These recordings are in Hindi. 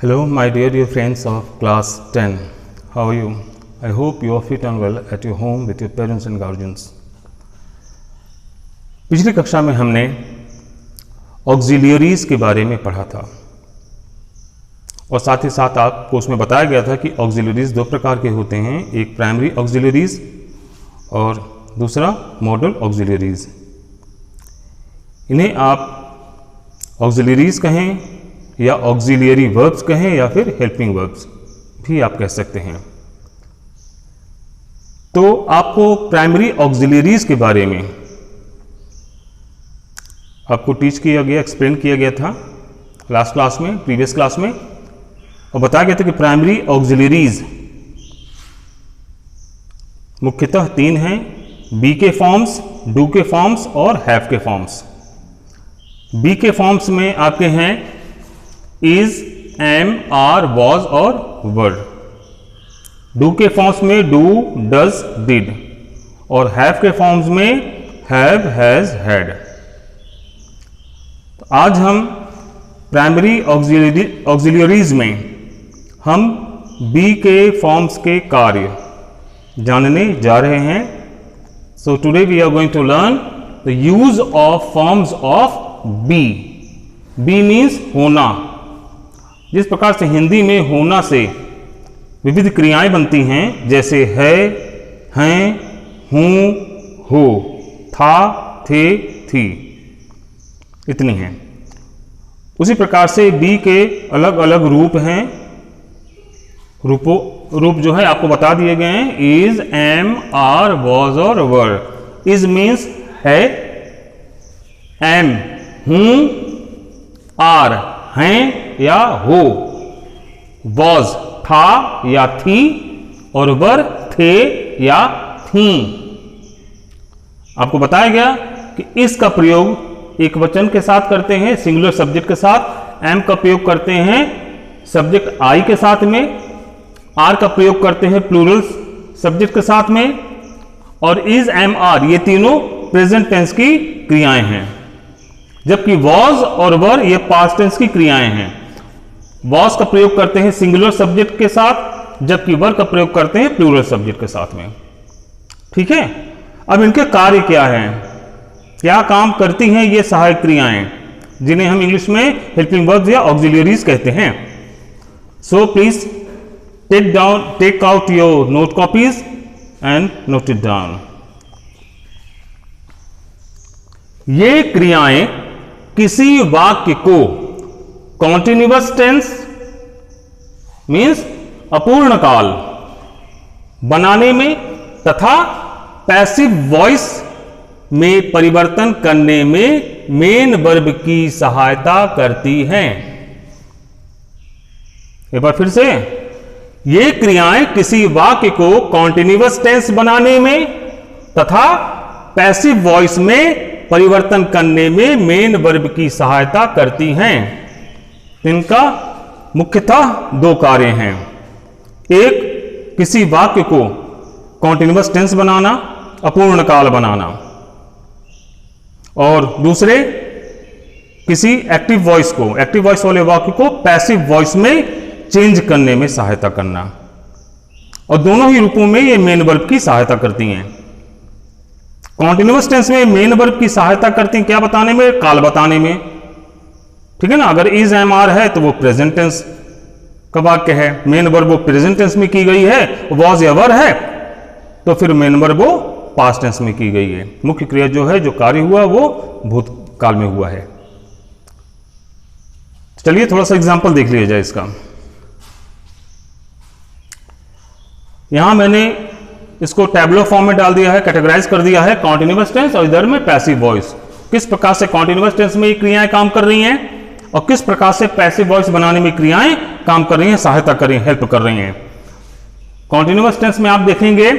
Hello, my dear friends of class 10. How are you? I hope you are fit and well at your home with your parents and guardians. पिछली कक्षा में हमने ऑक्सिलियरीज के बारे में पढ़ा था और साथ ही साथ आपको उसमें बताया गया था कि ऑक्सिलियरीज दो प्रकार के होते हैं, एक प्राइमरी ऑक्सिलियरीज और दूसरा मॉडल ऑक्सिलियरीज। इन्हें आप ऑक्सिलियरीज कहें या ऑक्सिलियरी वर्ब्स कहें या फिर हेल्पिंग वर्ब्स भी आप कह सकते हैं। तो आपको प्राइमरी ऑक्सिलियरीज के बारे में आपको टीच किया गया, एक्सप्लेन किया गया था लास्ट क्लास में, प्रीवियस क्लास में, और बताया गया था कि प्राइमरी ऑक्सिलियरीज मुख्यतः तीन हैं, बी के फॉर्म्स, डू के फॉर्म्स और हैव के फॉर्म्स। बी के फॉर्म्स में आपके हैं इज, एम, आर, वॉज और वर। डू के फॉर्म्स में डू, डज, डिड और हैव के फॉर्म्स में हैव, हैज, हैड। तो आज हम प्राइमरी ऑक्सिलियरीज में हम बी के फॉर्म्स के कार्य जानने जा रहे हैं। So today we are going to learn the use of forms of be. Be means होना। जिस प्रकार से हिंदी में होना से विविध क्रियाएं बनती हैं, जैसे है, हैं, हूं, हो, था, थे, थी, इतनी हैं। उसी प्रकार से बी के अलग अलग रूप हैं। रूप जो है आपको बता दिए गए हैं, इज, एम, आर, वॉज और वर। इज मीन्स है, एम हूं, आर हैं या हो, वॉज था या थी और वर थे या थी। आपको बताया गया कि इस का प्रयोग एक वचन के साथ करते हैं, सिंगुलर सब्जेक्ट के साथ। एम का प्रयोग करते हैं सब्जेक्ट आई के साथ में। आर का प्रयोग करते हैं प्लूरल सब्जेक्ट के साथ में। और इज, एम, आर ये तीनों प्रेजेंट टेंस की क्रियाएं हैं, जबकि वॉज और वर ये पास्ट टेंस की क्रियाएं हैं। वॉज का प्रयोग करते हैं सिंगुलर सब्जेक्ट के साथ, जबकि वर का प्रयोग करते हैं प्लूरल सब्जेक्ट के साथ में। ठीक है, अब इनके कार्य क्या हैं, क्या काम करती हैं ये सहायक क्रियाएं, जिन्हें हम इंग्लिश में हेल्पिंग वर्ब्स या ऑक्सिलियरीज कहते हैं। So please take out your note copies and note it down. ये क्रियाएं किसी वाक्य को कॉन्टिन्यूअस टेंस मीन्स अपूर्ण काल बनाने में तथा पैसिव वॉइस में परिवर्तन करने में मेन वर्ब की सहायता करती हैं। एक बार फिर से, ये क्रियाएं किसी वाक्य को कॉन्टिन्यूअस टेंस बनाने में तथा पैसिव वॉइस में परिवर्तन करने में मेन वर्ब की सहायता करती हैं। इनका मुख्यतः दो कार्य हैं। एक, किसी वाक्य को कॉन्टिन्यूअस टेंस बनाना, अपूर्ण काल बनाना, और दूसरे, किसी एक्टिव वॉइस को, एक्टिव वॉइस वाले वाक्य को पैसिव वॉइस में चेंज करने में सहायता करना। और दोनों ही रूपों में ये मेन वर्ब की सहायता करती हैं। कॉन्टिन्यूअस टेंस में मेन वर्ब की सहायता करती हैं क्या बताने में, काल बताने में। ठीक है ना, अगर इज, एम, आर है तो वो प्रेजेंट टेंस का वाक्य है, मेन वर्ब वो प्रेजेंट टेंस में की गई है। वॉज या वर है तो फिर मेन वर्ब वो पास्ट टेंस में की गई है। मुख्य क्रिया जो है, जो कार्य हुआ वो भूतकाल में हुआ है। चलिए थोड़ा सा एग्जांपल देख लिया जाए इसका। यहां मैंने इसको टैबलो फॉर्म में डाल दिया है, कैटेगराइज कर दिया है, कॉन्टिन्यूअस टेंस और इधर में पैसिव वॉइस। किस प्रकार से कॉन्टिन्यूअस टेंस में ये क्रियाएं काम कर रही हैं और किस प्रकार से पैसिव वॉइस बनाने में क्रियाएं काम कर रही हैं, सहायता कर रही हैं, हेल्प कर रही हैं। कॉन्टिन्यूअस टेंस में आप देखेंगे,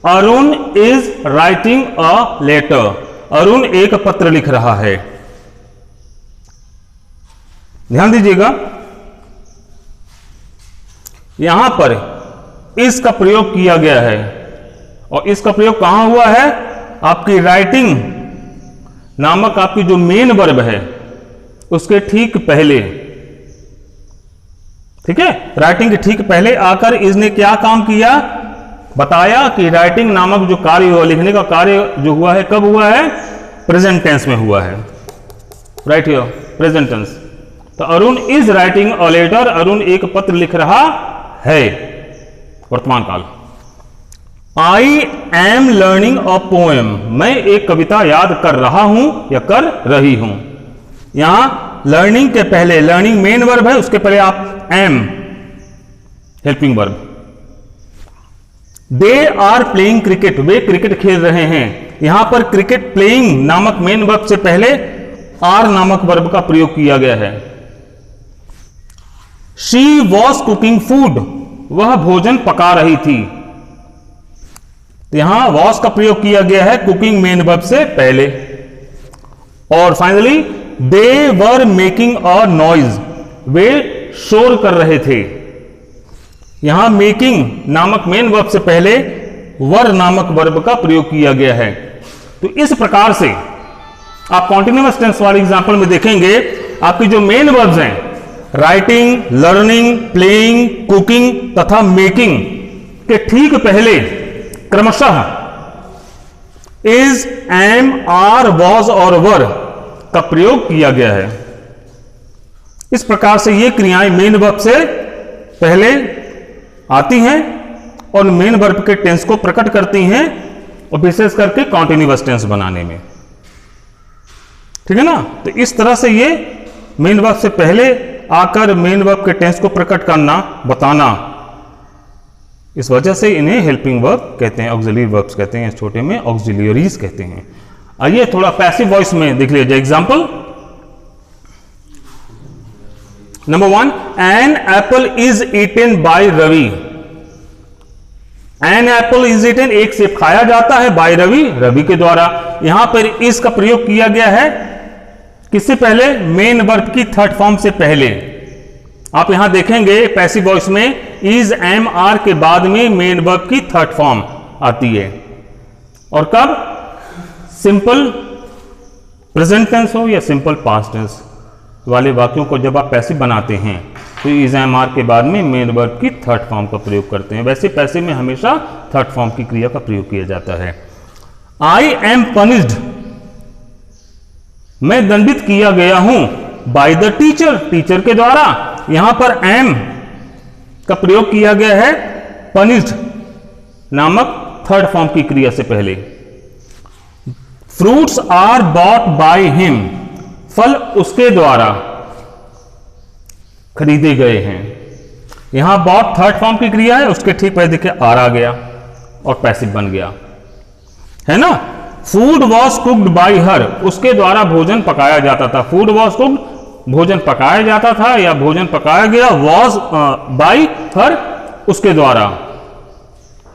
Arun is writing a letter. Arun एक पत्र लिख रहा है। ध्यान दीजिएगा, यहां पर इस का प्रयोग किया गया है और इसका प्रयोग कहां हुआ है, आपकी राइटिंग नामक आपकी जो मेन वर्ब है उसके ठीक पहले ठीक है, राइटिंग के ठीक पहले आकर इज ने क्या काम किया, बताया कि राइटिंग नामक जो कार्य हुआ, लिखने का कार्य जो हुआ है, कब हुआ है, प्रेजेंट टेंस में हुआ है, राइट हियर प्रेजेंट टेंस। तो Arun is writing a letter, Arun एक पत्र लिख रहा है, वर्तमान काल। I am learning a poem, मैं एक कविता याद कर रहा हूं या कर रही हूं। यहां लर्निंग के पहले, लर्निंग मेन वर्ब है, उसके पहले आप am helping verb. They are playing cricket, वे क्रिकेट खेल रहे हैं। यहां पर क्रिकेट प्लेइंग नामक मेन वर्ब से पहले आर नामक वर्ब का प्रयोग किया गया है। शी वॉज कुकिंग फूड, वह भोजन पका रही थी। यहां वॉज का प्रयोग किया गया है कुकिंग मेन वर्ब से पहले। और finally they were making a noise, वे शोर कर रहे थे। यहां मेकिंग नामक मेन वर्ब से पहले वर नामक वर्ब का प्रयोग किया गया है। तो इस प्रकार से आप कॉन्टिन्यूअस टेंस वाले एग्जांपल में देखेंगे आपकी जो मेन वर्ब्स हैं, राइटिंग, लर्निंग, प्लेइंग, कुकिंग तथा मेकिंग के ठीक पहले क्रमशः इज, एम, आर, वॉज और वर का प्रयोग किया गया है। इस प्रकार से ये क्रियाएं मेन वर्ब से पहले आती हैं और मेन वर्ब के टेंस को प्रकट करती हैं, और विशेष करके कॉन्टिन्यूअस टेंस बनाने में, ठीक है ना। तो इस तरह से ये मेन वर्ब से पहले आकर मेन वर्ब के टेंस को प्रकट करना, बताना, इस वजह से इन्हें हेल्पिंग वर्ब कहते हैं, ऑक्सिलरी वर्ब्स कहते हैं, छोटे में ऑक्सिलरीज कहते हैं। आइए थोड़ा पैसिव वॉइस में देख लीजिए example. Number 1, an apple is eaten by Ravi. An apple is eaten, एक सेब खाया जाता है, बाय रवि, रवि के द्वारा। यहां पर इज का प्रयोग किया गया है किससे पहले, मेन वर्ब की थर्ड फॉर्म से पहले। आप यहां देखेंगे पैसिव वॉइस में इज, एम, आर के बाद में मेन वर्ब की थर्ड फॉर्म आती है। और कब, सिंपल प्रेजेंट टेंस हो या सिंपल पास्ट टेंस वाले वाक्यों को जब आप पैसिव बनाते हैं तो इज, एम, आर के बाद में मेन वर्ब की थर्ड फॉर्म का प्रयोग करते हैं। वैसे पैसिव में हमेशा थर्ड फॉर्म की क्रिया का प्रयोग किया जाता है। आई एम पनिश्ड, मैं दंडित किया गया हूं, बाय द टीचर, टीचर के द्वारा। यहां पर एम का प्रयोग किया गया है पनिश्ड नामक थर्ड फॉर्म की क्रिया से पहले। Fruits are bought by him, फल उसके द्वारा खरीदे गए हैं। यहां बॉट थर्ड फॉर्म की क्रिया है, उसके ठीक पहले देखिए आर आ गया और पैसिव बन गया, है ना। फूड वॉज कुक्ड बाय हर, उसके द्वारा भोजन पकाया जाता था। फूड वॉज कुक्ड, भोजन पकाया जाता था या भोजन पकाया गया। वॉज बाय हर, उसके द्वारा,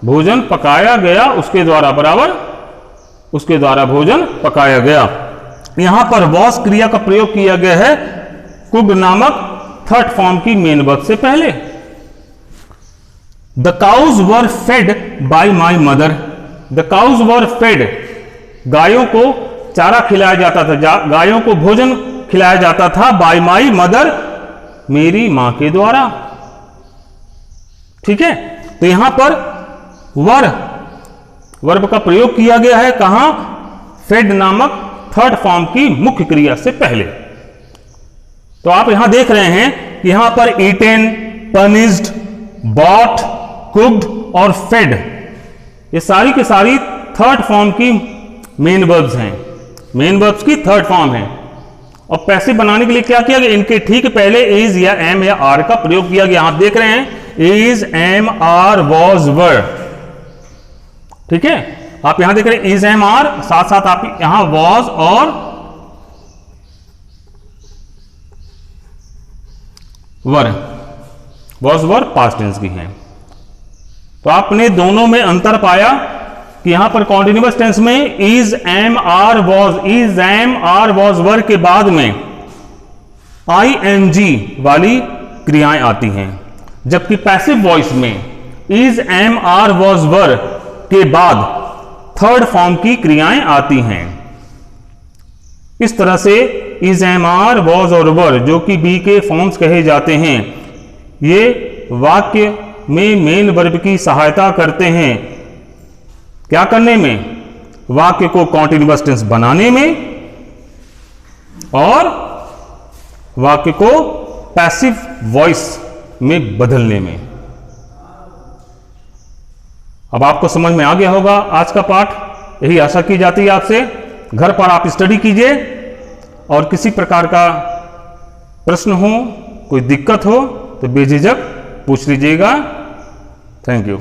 भोजन पकाया गया उसके द्वारा, बराबर, उसके द्वारा भोजन पकाया गया। यहां पर वॉज क्रिया का प्रयोग किया गया है कुक्ड नामक थर्ड फॉर्म की मेन वर्ब से पहले। The cows were fed by my mother, the cows were fed, गायों को चारा खिलाया जाता था, गायों को भोजन खिलाया जाता था, बाय माई मदर, मेरी मां के द्वारा, ठीक है। तो यहां पर वर्ब का प्रयोग किया गया है कहां, फेड नामक थर्ड फॉर्म की मुख्य क्रिया से पहले। तो आप यहां देख रहे हैं कि यहां पर ईटेन, पनिश्ड, बॉट, कुक्ड और फेड, ये सारी की सारी थर्ड फॉर्म की मेन वर्ब्स हैं, मेन वर्ब्स की थर्ड फॉर्म है। और पैसिव बनाने के लिए क्या किया गया, इनके ठीक पहले इज या एम या आर का प्रयोग किया गया। आप देख रहे हैं इज, एम, आर, वॉज, वर, ठीक है। आप यहां देख रहे हैं इज, एम, आर, साथ साथ आप यहां वॉज और वर, वॉज, वर पास्ट टेंस की हैं। तो आपने दोनों में अंतर पाया कि यहां पर कॉन्टिन्यूअस टेंस में is, am, are, was, is, am, are, was, were के बाद में ING वाली क्रियाएं आती हैं, जबकि पैसिव वॉइस में is, am, are, was, were के बाद थर्ड फॉर्म की क्रियाएं आती हैं। इस तरह से इज, एम, आर, वॉज और वर जो कि बी के फॉर्म्स कहे जाते हैं, ये वाक्य में मेन वर्ब की सहायता करते हैं। क्या करने में? वाक्य को कॉन्टिन्यूअस टेंस बनाने में और वाक्य को पैसिव वॉइस में बदलने में। अब आपको समझ में आ गया होगा आज का पाठ। यही आशा की जाती है आपसे। घर पर आप स्टडी कीजिए और किसी प्रकार का प्रश्न हो, कोई दिक्कत हो तो बेझिझक पूछ लीजिएगा। Thank you.